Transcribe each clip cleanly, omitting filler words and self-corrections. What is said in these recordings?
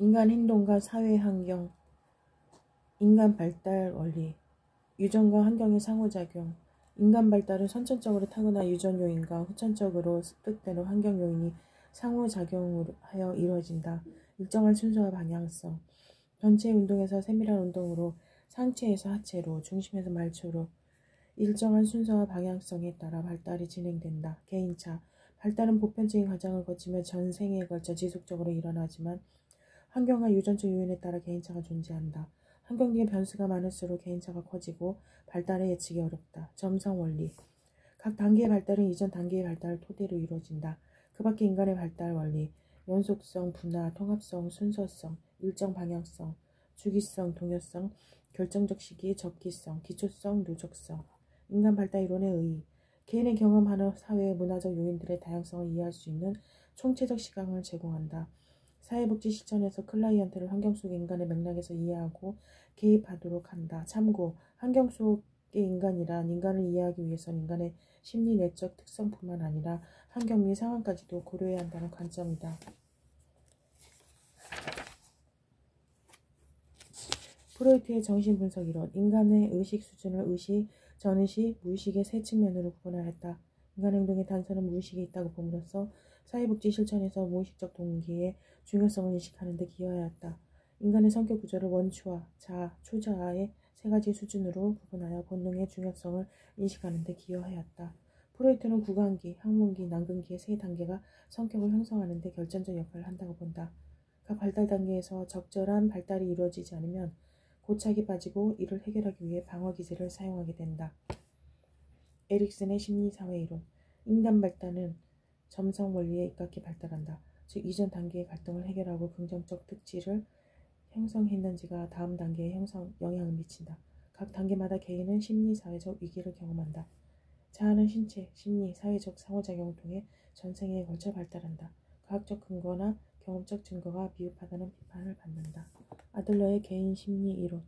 인간 행동과 사회 환경, 인간 발달 원리, 유전과 환경의 상호작용. 인간 발달은 선천적으로 타고난 유전 요인과 후천적으로 습득되는 환경 요인이 상호작용하여 이루어진다. 일정한 순서와 방향성. 전체 운동에서 세밀한 운동으로, 상체에서 하체로, 중심에서 말초로 일정한 순서와 방향성에 따라 발달이 진행된다. 개인차. 발달은 보편적인 과정을 거치며 전 생에 걸쳐 지속적으로 일어나지만 환경과 유전적 요인에 따라 개인차가 존재한다. 환경적인 변수가 많을수록 개인차가 커지고 발달에 예측이 어렵다. 점성 원리. 각 단계의 발달은 이전 단계의 발달을 토대로 이루어진다. 그 밖에 인간의 발달 원리, 연속성, 분화, 통합성, 순서성, 일정 방향성, 주기성, 동요성, 결정적 시기, 적기성, 기초성, 누적성. 인간 발달 이론의 의의. 개인의 경험하는 사회의 문화적 요인들의 다양성을 이해할 수 있는 총체적 시각을 제공한다. 사회복지 실천에서 클라이언트를 환경 속의 인간의 맥락에서 이해하고 개입하도록 한다. 참고. 환경 속의 인간이란 인간을 이해하기 위해선 인간의 심리 내적 특성뿐만 아니라 환경 및 상황까지도 고려해야 한다는 관점이다. 프로이트의 정신분석 이론. 인간의 의식 수준을 의식, 전의식, 무의식의 세 측면으로 구분하였다. 인간 행동의 단서는 무의식이 있다고 봄으로써 사회복지 실천에서 무의식적 동기의 중요성을 인식하는 데 기여하였다. 인간의 성격 구조를 원추와, 자아, 초자아의 세 가지 수준으로 구분하여 본능의 중요성을 인식하는 데 기여하였다. 프로이트는 구강기, 항문기, 남근기의 세 단계가 성격을 형성하는 데 결정적 역할을 한다고 본다. 각 발달 단계에서 적절한 발달이 이루어지지 않으면 고착이 빠지고 이를 해결하기 위해 방어기제를 사용하게 된다. 에릭슨의 심리사회이론. 인간 발달은 점성 원리에 입각해 발달한다. 즉 이전 단계의 갈등을 해결하고 긍정적 특질을 형성했는지가 다음 단계에 영향을 미친다. 각 단계마다 개인은 심리사회적 위기를 경험한다. 자아는 신체, 심리, 사회적 상호작용을 통해 전생에 걸쳐 발달한다. 과학적 근거나 경험적 증거가 미흡하다는 비판을 받는다. 아들러의 개인 심리 이론.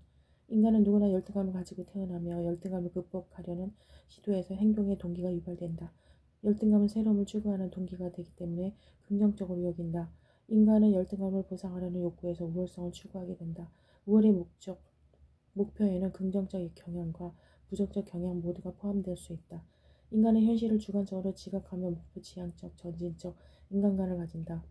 인간은 누구나 열등감을 가지고 태어나며 열등감을 극복하려는 시도에서 행동의 동기가 유발된다. 열등감은 새로움을 추구하는 동기가 되기 때문에 긍정적으로 여긴다. 인간은 열등감을 보상하려는 욕구에서 우월성을 추구하게 된다. 우월의 목표에는 긍정적 경향과 부정적 경향 모두가 포함될 수 있다. 인간은 현실을 주관적으로 지각하며 목표 지향적, 전진적 인간관을 가진다.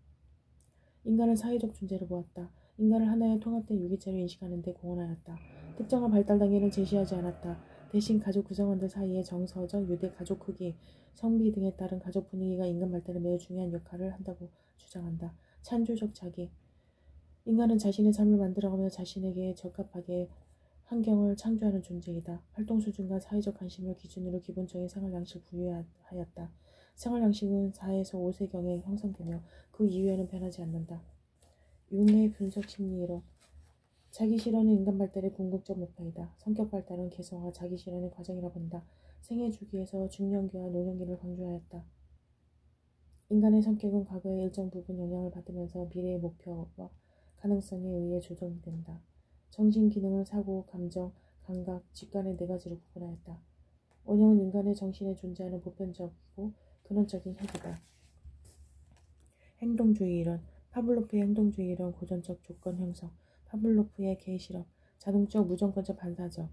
인간은 사회적 존재로 보았다. 인간을 하나의 통합된 유기체로 인식하는 데 공헌하였다. 특정한 발달 단계를 제시하지 않았다. 대신 가족 구성원들 사이의 정서적, 유대 가족 크기, 성비 등에 따른 가족 분위기가 인간 발달에 매우 중요한 역할을 한다고 주장한다. 창조적 자기. 인간은 자신의 삶을 만들어가며 자신에게 적합하게 환경을 창조하는 존재이다. 활동 수준과 사회적 관심을 기준으로 기본적인 생활 양식을 부여하였다. 생활 양식은 4에서 5세경에 형성되며 그 이후에는 변하지 않는다. 융의 분석 심리 이론. 자기 실현은 인간 발달의 궁극적 목표이다. 성격 발달은 개성화, 자기 실현의 과정이라 본다. 생애 주기에서 중년기와 노년기를 강조하였다. 인간의 성격은 과거의 일정 부분 영향을 받으면서 미래의 목표와 가능성에 의해 조정된다. 정신 기능은 사고, 감정, 감각, 직관의 네 가지로 구분하였다. 원형은 인간의 정신에 존재하는 보편적이고 근원적인 핵이다. 행동주의 이론. 파블로프의 행동주의 이론. 고전적 조건 형성. 파블로프의 개 실험. 자동적, 무조건적, 반사적.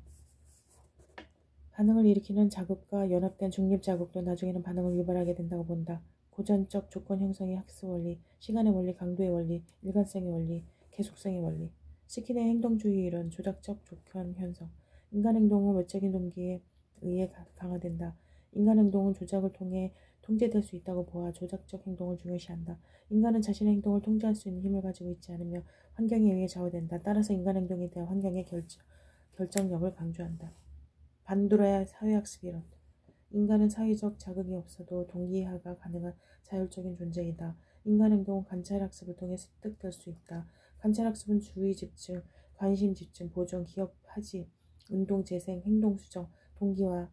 반응을 일으키는 자극과 연합된 중립 자극도 나중에는 반응을 유발하게 된다고 본다. 고전적 조건 형성의 학습 원리, 시간의 원리, 강도의 원리, 일관성의 원리, 계속성의 원리. 스킨의 행동주의 이론. 조작적 조건 형성. 인간 행동은 외적인 동기에 의해 강화된다. 인간 행동은 조작을 통해 통제될 수 있다고 보아 조작적 행동을 중요시한다. 인간은 자신의 행동을 통제할 수 있는 힘을 가지고 있지 않으며 환경에 의해 좌우된다. 따라서 인간 행동에 대한 환경의 결정력을 강조한다. 반도라의 사회학습 이론. 인간은 사회적 자극이 없어도 동기화가 가능한 자율적인 존재이다. 인간 행동은 관찰학습을 통해 습득될 수 있다. 관찰학습은 주의 집중, 관심 집중, 보존, 기억, 하지, 운동, 재생, 행동 수정, 동기화의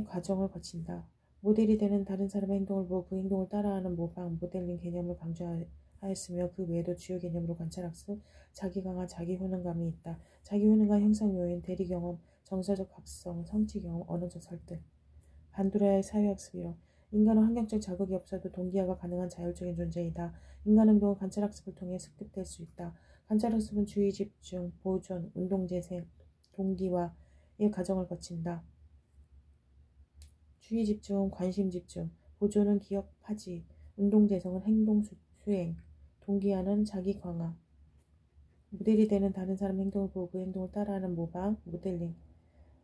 과정을 거친다. 모델이 되는 다른 사람의 행동을 보고 그 행동을 따라하는 모방, 모델링 개념을 강조하였으며 그 외에도 주요 개념으로 관찰학습, 자기강화, 자기효능감이 있다. 자기효능감 형성 요인, 대리경험, 정서적 각성, 성취경험, 언어적 설득. 반도라의 사회학습 이론. 인간은 환경적 자극이 없어도 동기화가 가능한 자율적인 존재이다. 인간 행동은 관찰학습을 통해 습득될 수 있다. 관찰학습은 주의 집중, 보존, 운동재생, 동기화의 과정을 거친다. 주의 집중은 관심 집중, 보존은 기억 파지, 운동재생은 행동 수행, 동기화는 자기 강화. 모델이 되는 다른 사람 행동을 보고 그 행동을 따라하는 모방, 모델링.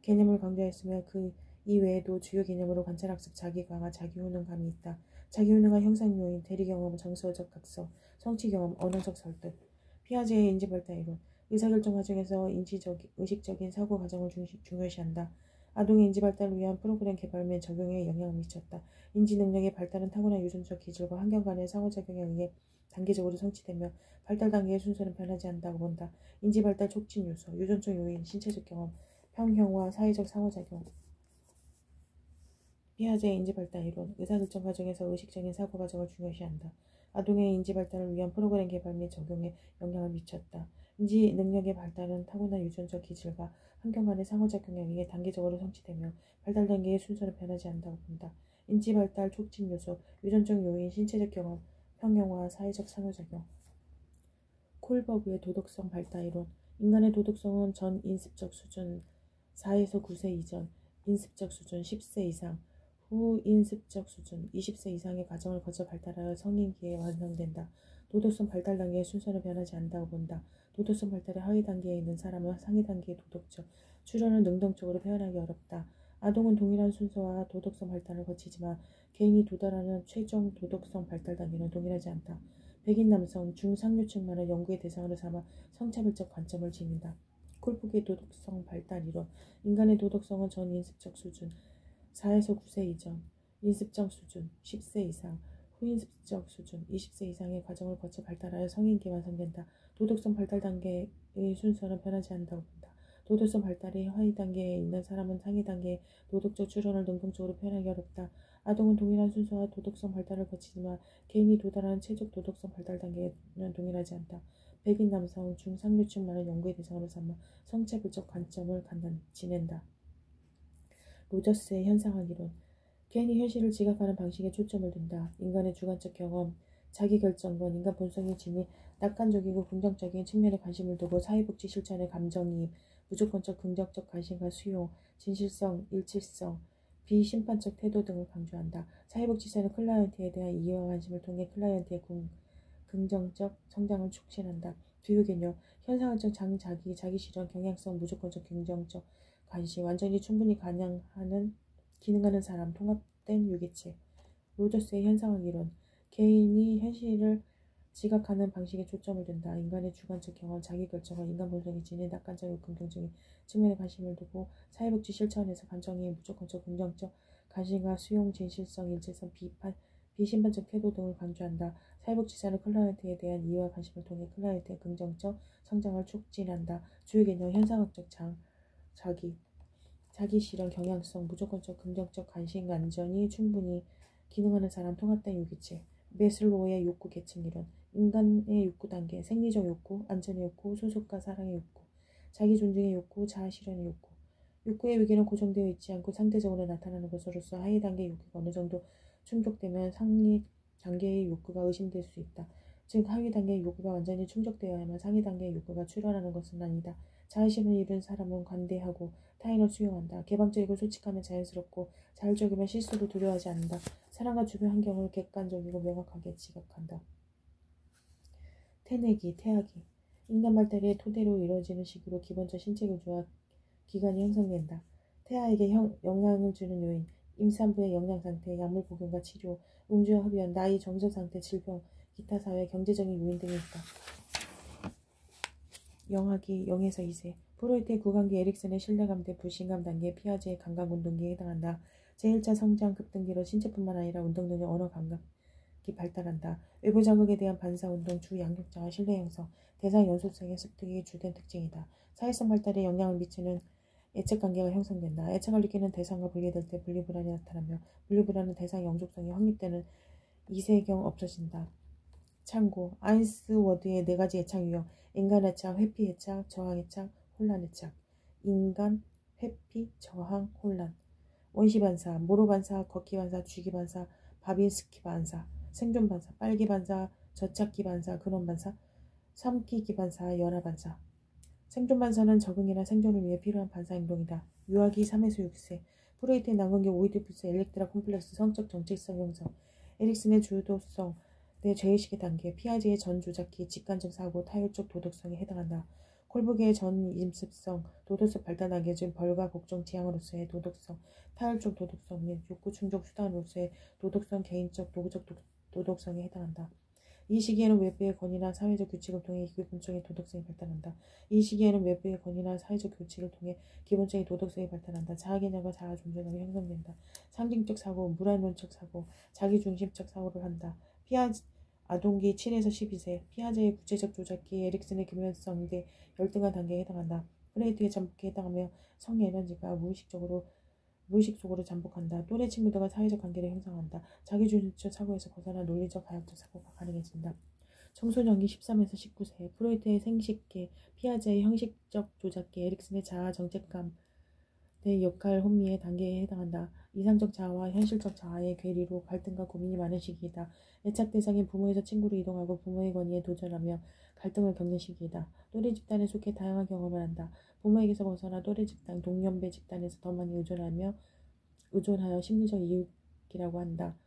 개념을 강조했으며 그 이외에도 주요 개념으로 관찰학습, 자기 강화, 자기 훈련감이 있다. 자기 훈련과 형상 요인, 대리 경험, 정서적 각성, 성취 경험, 언어적 설득. 피아제의 인지 발달 이론. 의사결정 과정에서 의식적인 사고 과정을 중요시한다. 아동의 인지 발달을 위한 프로그램 개발 및 적용에 영향을 미쳤다. 인지 능력의 발달은 타고난 유전적 기질과 환경 간의 상호작용에 의해 단계적으로 성취되며 발달 단계의 순서는 변하지 않는다고 본다. 인지 발달 촉진 요소, 유전적 요인, 신체적 경험, 평형화, 사회적 상호작용. 피아제의 인지발달 이론, 의사결정 과정에서 의식적인 사고 과정을 중요시한다. 아동의 인지발달을 위한 프로그램 개발 및 적용에 영향을 미쳤다. 인지 능력의 발달은 타고난 유전적 기질과 환경 간의 상호작용에 의해 단계적으로 성취되며 발달 단계의 순서는 변하지 않는다고 본다. 인지발달 촉진 요소, 유전적 요인, 신체적 경험, 평형화, 사회적 상호작용. 콜버그의 도덕성 발달 이론, 인간의 도덕성은 전 인습적 수준 4에서 9세 이전, 인습적 수준 10세 이상, 후 인습적 수준 20세 이상의 과정을 거쳐 발달하여 성인기에 완성된다. 도덕성 발달 단계의 순서는 변하지 않는다고 본다. 도덕성 발달의 하위 단계에 있는 사람은 상위 단계의 도덕적 출현을 능동적으로 표현하기 어렵다. 아동은 동일한 순서와 도덕성 발달을 거치지만 개인이 도달하는 최종 도덕성 발달 단계는 동일하지 않다. 백인 남성, 중상류층만을 연구의 대상으로 삼아 성차별적 관점을 지닌다. 콜프의 도덕성 발달 이론, 인간의 도덕성은 전 인습적 수준 4에서 9세 이전, 인습적 수준 10세 이상, 후인습적 수준 20세 이상의 과정을 거쳐 발달하여 성인기에 완성된다. 도덕성 발달 단계의 순서는 변하지 않는다고 본다. 도덕성 발달이 하위 단계에 있는 사람은 상위 단계의 도덕적 출현을 능동적으로 표현하기 어렵다. 아동은 동일한 순서와 도덕성 발달을 거치지만 개인이 도달하는 최적 도덕성 발달 단계는 동일하지 않다. 백인 남성, 중상류층만을 연구의 대상으로 삼아 성차별적 관점을 지낸다. 로저스의 현상학 이론. 개인이 현실을 지각하는 방식에 초점을 둔다. 인간의 주관적 경험, 자기결정권, 인간 본성이 지닌 낙관적이고 긍정적인 측면에 관심을 두고 사회복지 실천의 감정이입, 무조건적 긍정적 관심과 수용, 진실성, 일치성, 비심판적 태도 등을 강조한다. 사회복지사는 클라이언트에 대한 이해와 관심을 통해 클라이언트의 긍정적 성장을 촉진한다. 주요 개념, 현상학적 장자기, 자기실현, 경향성, 무조건적 긍정적 관심, 완전히 충분히 기능하는 사람, 통합된 유기체. 로저스의 현상학 이론, 개인이 현실을 지각하는 방식에 초점을 둔다. 인간의 주관적 경험, 자기결정과 인간 본성이 지닌 낙관적이고 긍정적인 측면에 관심을 두고 사회복지 실천에서 감정이 무조건적 긍정적 관심과 수용, 진실성, 일체성, 비심판적 태도 등을 강조한다. 사회복지사는 클라이언트에 대한 이해와 관심을 통해 클라이언트의 긍정적 성장을 촉진한다. 주요 개념, 현상학적 자기 실현, 경향성, 무조건적 긍정적 관심과 안전이 충분히 기능하는 사람, 통합된 유기체. 메슬로우의 욕구 계층 이론, 인간의 욕구 단계, 생리적 욕구, 안전의 욕구, 소속과 사랑의 욕구, 자기 존중의 욕구, 자아 실현의 욕구. 욕구의 위기는 고정되어 있지 않고 상대적으로 나타나는 것으로서 하위 단계의 욕구가 어느 정도 충족되면 상위 단계의 욕구가 의심될 수 있다. 즉 하위 단계의 욕구가 완전히 충족되어야만 상위 단계의 욕구가 출현하는 것은 아니다. 자의식을 잃은 사람은 관대하고 타인을 수용한다. 개방적이고 솔직하면 자연스럽고 자율적이면 실수도 두려워하지 않는다. 사람과 주변 환경을 객관적이고 명확하게 지각한다. 태내기, 태아기. 인간 발달의 토대로 이루어지는 시기로 기본적 신체 구조와 기관이 형성된다. 태아에게 영향을 주는 요인, 임산부의 영양 상태, 약물 복용과 치료, 음주와 흡연, 나이, 정서 상태, 질병, 기타 사회, 경제적인 요인 등이 있다. 영아기 0에서 2세. 프로이트의 구강기, 에릭슨의 신뢰감대, 불신감 단계, 피아제의 감각운동기에 해당한다. 제1차 성장 급등기로 신체뿐만 아니라 운동능력, 언어 감각이 발달한다. 외부 자극에 대한 반사운동, 주 양극장화, 신뢰 형성, 대상 연속성의 습득이 주된 특징이다. 사회성 발달에 영향을 미치는 애착관계가 형성된다. 애착을 느끼는 대상과 분리될 때 분리불안이 나타나며 분리불안은 대상 영속성이 확립되는 2세경 없어진다. 참고, 아인스워드의 4가지 애착 유형, 인간 애착, 회피 애착, 저항 애착, 혼란 애착. 인간, 회피, 저항, 혼란. 원시 반사, 모로 반사, 걷기 반사, 쥐기 반사, 바빈스키 반사, 생존 반사, 빨기 반사, 저착기 반사, 근원 반사, 삼키기 반사, 열화 반사. 생존 반사는 적응이나 생존을 위해 필요한 반사 행동이다. 유아기 3에서 6세, 프로이트의 난관계 오이디푸스 엘렉트라 콤플렉스 성적 정체성 형성, 에릭슨의 주도성 내 죄의식의 단계, 피아제의 전 조작기 직관적 사고 타율적 도덕성에 해당한다. 콜브게의 전 임습성 도덕성 발달 단계 중 벌과 복종 지향으로서의 도덕성, 타율적 도덕성 및 욕구 충족 수단으로서의 도덕성 개인적 도구적 도덕성에 해당한다. 이 시기에는 외부의 권위나 사회적 규칙을 통해 기본적인 도덕성이 발달한다. 이 시기에는 외부의 권위나 사회적 규칙을 통해 기본적인 도덕성이 발달한다. 자아개념과 자아존재감이 형성된다. 상징적 사고, 물화론적 사고, 자기중심적 사고를 한다. 아동기 7에서 12세, 피아제의 구체적 조작기, 에릭슨의 규면성대 열등한 단계에 해당한다. 프레이트의 잠복에 해당하며 성에너지가 무의식 속으로 잠복한다. 또래 친구들과 사회적 관계를 형성한다. 자기중심적 사고에서 벗어나 논리적 가역적 사고가 가능해진다. 청소년기 13에서 19세, 프로이트의 생식계, 피아제의 형식적 조작계, 에릭슨의 자아 정체감 내 역할 혼미의 단계에 해당한다. 이상적 자아와 현실적 자아의 괴리로 갈등과 고민이 많은 시기이다. 애착 대상인 부모에서 친구로 이동하고 부모의 권위에 도전하며 갈등을 겪는 시기이다. 또래 집단에 속해 다양한 경험을 한다. 부모에게서 벗어나 또래 집단, 동년배 집단에서 더 많이 의존하여 심리적 이익이라고 한다.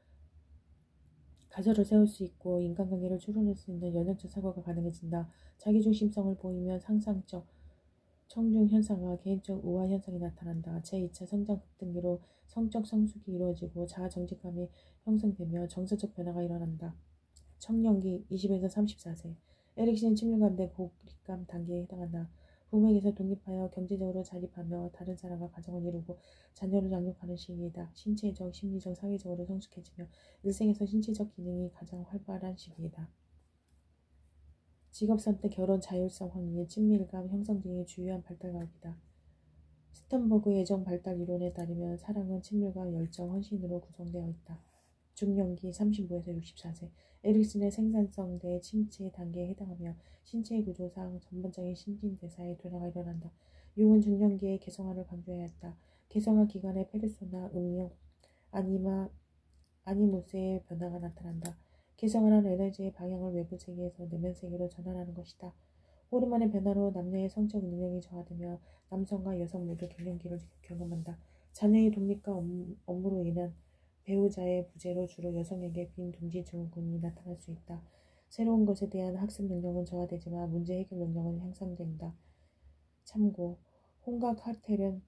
가설을 세울 수 있고 인간관계를 추론할 수 있는 연역적 사고가 가능해진다. 자기중심성을 보이면 상상적 청중 현상과 개인적 우화 현상이 나타난다. 제2차 성장 급등기로 성적 성숙이 이루어지고 자아 정직감이 형성되며 정서적 변화가 일어난다. 청년기 20에서 34세, 에릭슨은 친밀감 내 고립감 단계에 해당한다. 부모에게서 독립하여 경제적으로 자립하며 다른 사람과 가정을 이루고 자녀를 양육하는 시기이다. 신체적, 심리적, 사회적으로 성숙해지며 일생에서 신체적 기능이 가장 활발한 시기이다. 직업선택, 결혼, 자율성 확립, 친밀감 형성 등이 주요한 발달 과정이다. 스턴버그 애정 발달 이론에 따르면 사랑은 친밀감, 열정, 헌신으로 구성되어 있다. 중년기 35에서 64세, 에릭슨의 생산성 대 침체 단계에 해당하며 신체의 구조상 전반적인 신진대사의 변화가 일어난다. 융은 중년기의 개성화를 강조해야 했다. 개성화 기간에 페르소나, 음영, 아니모스의 변화가 나타난다. 개성화란 에너지의 방향을 외부 세계에서 내면 세계로 전환하는 것이다. 호르몬의 변화로 남녀의 성적 능력이 저하되며 남성과 여성 모두 갱년기를 경험한다. 자녀의 독립과 업무로 인한 배우자의 부재로 주로 여성에게 빈둥지 증후군이 나타날 수 있다. 새로운 것에 대한 학습 능력은 저하되지만 문제 해결 능력은 향상된다. 참고, 홍각 카텔은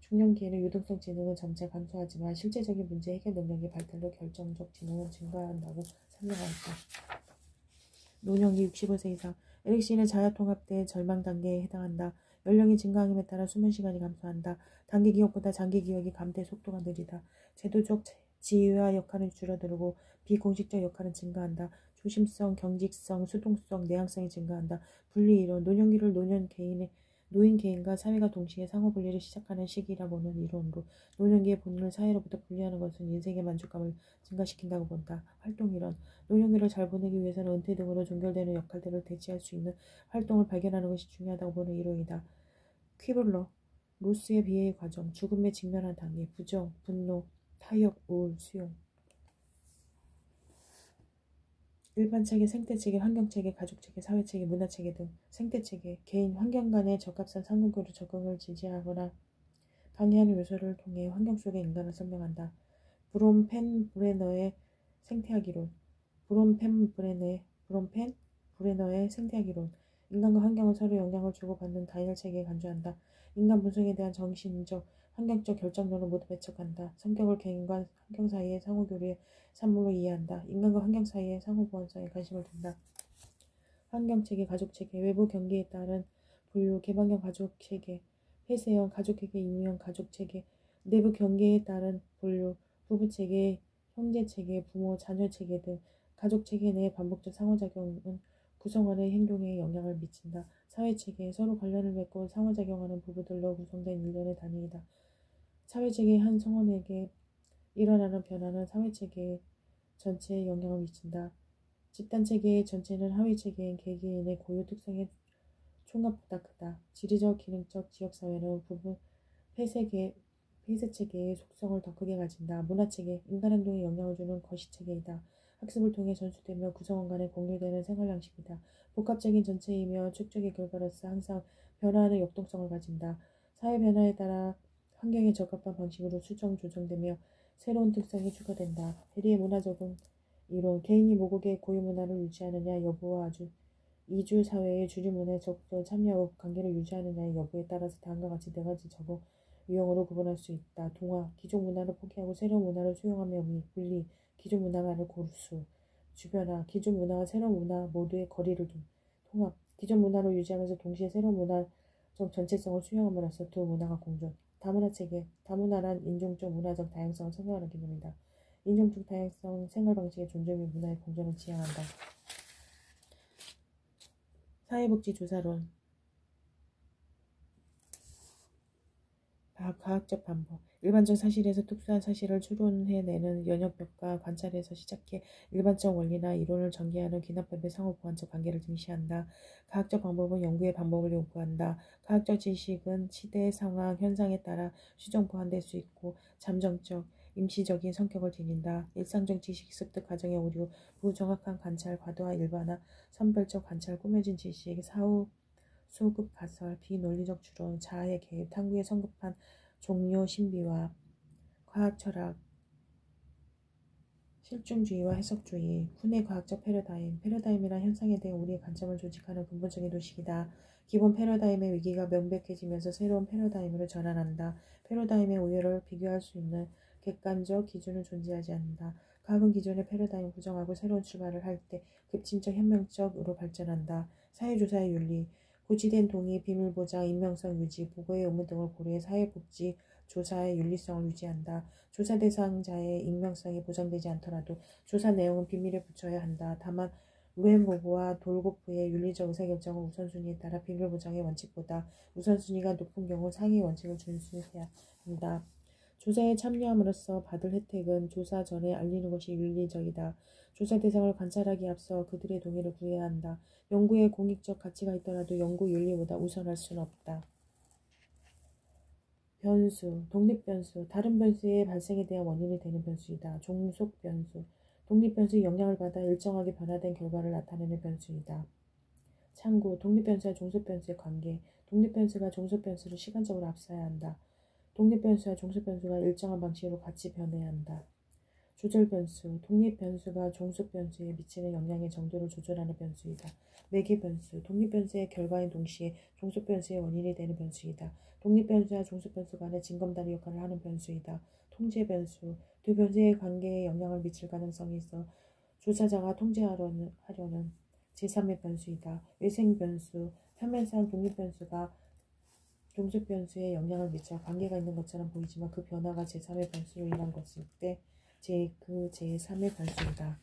중년기에는 유동성 지능은 점차 감소하지만 실제적인 문제 해결 능력의 발달로 결정적 지능은 증가한다고 설명하였다. 노년기 65세 이상, 에릭슨의 자아통합대 절망 단계에 해당한다. 연령이 증가함에 따라 수면 시간이 감소한다. 단기 기억보다 장기 기억의 감퇴 속도가 느리다. 제도적 지휘와 역할은 줄어들고 비공식적 역할은 증가한다. 조심성, 경직성, 수동성, 내향성이 증가한다. 분리이론, 노년기를 노인 개인과 사회가 동시에 상호분리를 시작하는 시기라 보는 이론으로 노년기의 본인을 사회로부터 분리하는 것은 인생의 만족감을 증가시킨다고 본다. 활동이론, 노년기를 잘 보내기 위해서는 은퇴 등으로 종결되는 역할들을 대체할 수 있는 활동을 발견하는 것이 중요하다고 보는 이론이다. 퀴블러, 로스의 비애의 과정, 죽음에 직면한 단계, 부정, 분노, 타협, 우울, 수용. 일반체계, 생태체계, 환경체계, 가족체계, 사회체계, 문화체계 등 생태체계, 개인, 환경 간의 적합한 상호교류 적응을 지지하거나 방해하는 요소를 통해 환경 속의 인간을 설명한다. 브롬 펜 브레너의 생태학이론, 브롬 펜 브레너의 생태학이론, 인간과 환경은 서로 영향을 주고받는 다혈체계에 간주한다. 인간 본성에 대한 정신적, 환경적 결정론을 모두 배척한다. 성격을 개인과 환경 사이의 상호교류의 산물로 이해한다. 인간과 환경 사이의 상호보완성에 관심을 둔다. 환경체계, 가족체계, 외부 경계에 따른 분류, 개방형 가족체계, 폐쇄형 가족체계, 임무형 가족체계, 내부 경계에 따른 분류, 부부체계, 형제체계, 부모, 자녀체계 등 가족체계 내 반복적 상호작용은 구성원의 행동에 영향을 미친다. 사회체계, 서로 관련을 맺고 상호작용하는 부부들로 구성된 일련의 단위이다. 사회체계의 한 성원에게 일어나는 변화는 사회체계 전체에 영향을 미친다. 집단체계의 전체는 하위체계인 개개인의 고유 특성의 총합보다 크다. 지리적, 기능적, 지역사회는 페이스체계의 속성을 더 크게 가진다. 문화체계, 인간 행동에 영향을 주는 거시체계이다. 학습을 통해 전수되며 구성원 간에 공유되는 생활 양식이다. 복합적인 전체이며 축적의 결과로서 항상 변화하는 역동성을 가진다. 사회 변화에 따라 환경에 적합한 방식으로 수정 조정되며 새로운 특성이 추가된다. 대리의 문화 적응 이론, 개인이 모국의 고유 문화를 유지하느냐 여부와 이주 사회의 주류 문화에 적극적으로 참여하고 관계를 유지하느냐의 여부에 따라서 다음과 같이 네 가지 적응 유형으로 구분할 수 있다. 동화, 기존 문화를 포기하고 새로운 문화를 수용하며 분리, 기존 문화만을 고수, 주변화, 기존 문화와 새로운 문화 모두의 거리를 둔, 통합, 기존 문화를 유지하면서 동시에 새로운 문화적 전체성을 수용함으로써 두 문화가 공존. 다문화 체계, 다문화란 인종적 문화적 다양성을 설명하는 개념이다. 인종적 다양성, 생활 방식의 존중 및 문화의 공존을 지향한다. 사회복지 조사론. 과학적 반복. 일반적 사실에서 특수한 사실을 추론해내는 연역벽과 관찰에서 시작해 일반적 원리나 이론을 전개하는 귀납법의 상호보완적 관계를 증시한다. 과학적 방법은 연구의 방법을 요구한다. 과학적 지식은 시대, 상황, 현상에 따라 수정 보완될 수 있고 잠정적, 임시적인 성격을 지닌다. 일상적 지식 습득 과정의 오류, 부정확한 관찰, 과도한 일반화, 선별적 관찰, 꾸며진 지식, 사후 소급 가설, 비논리적 추론, 자아의 개입, 탐구에 성급한 종료 신비화, 과학 철학, 실증주의와 해석주의, 훈의 과학적 패러다임이란 현상에 대해 우리의 관점을 조직하는 근본적인 도식이다. 기본 패러다임의 위기가 명백해지면서 새로운 패러다임으로 전환한다. 패러다임의 우열을 비교할 수 있는 객관적 기준은 존재하지 않는다. 과학은 기존의 패러다임을 부정하고 새로운 출발을 할 때 급진적 혁명적으로 발전한다. 사회조사의 윤리, 고지된 동의, 비밀보장, 익명성 유지, 보고의 의무 등을 고려해 사회복지 조사의 윤리성을 유지한다. 조사 대상자의 익명성이 보장되지 않더라도 조사 내용은 비밀에 붙여야 한다. 다만 루엠보그와 돌고프의 윤리적 의사결정은 우선순위에 따라 비밀 보장의 원칙보다 우선순위가 높은 경우 상위 원칙을 준수해야 한다. 조사에 참여함으로써 받을 혜택은 조사 전에 알리는 것이 윤리적이다. 조사 대상을 관찰하기에 앞서 그들의 동의를 구해야 한다. 연구에 공익적 가치가 있더라도 연구 윤리보다 우선할 수는 없다. 변수, 독립변수, 다른 변수의 발생에 대한 원인이 되는 변수이다. 종속변수, 독립변수의 영향을 받아 일정하게 변화된 결과를 나타내는 변수이다. 참고, 독립변수와 종속변수의 관계, 독립변수가 종속변수를 시간적으로 앞서야 한다. 독립변수와 종속변수가 일정한 방식으로 같이 변해야 한다. 조절변수, 독립변수가 종속변수에 미치는 영향의 정도를 조절하는 변수이다. 매개변수, 독립변수의 결과인 동시에 종속변수의 원인이 되는 변수이다. 독립변수와 종속변수 간의 징검다리 역할을 하는 변수이다. 통제변수, 두 변수의 관계에 영향을 미칠 가능성이 있어 조사자가 통제하려는 제3의 변수이다. 외생변수, 표면상 독립변수가 종속변수에 영향을 미쳐 관계가 있는 것처럼 보이지만 그 변화가 제3의 변수로 인한 것일 때 제3의 변수이다.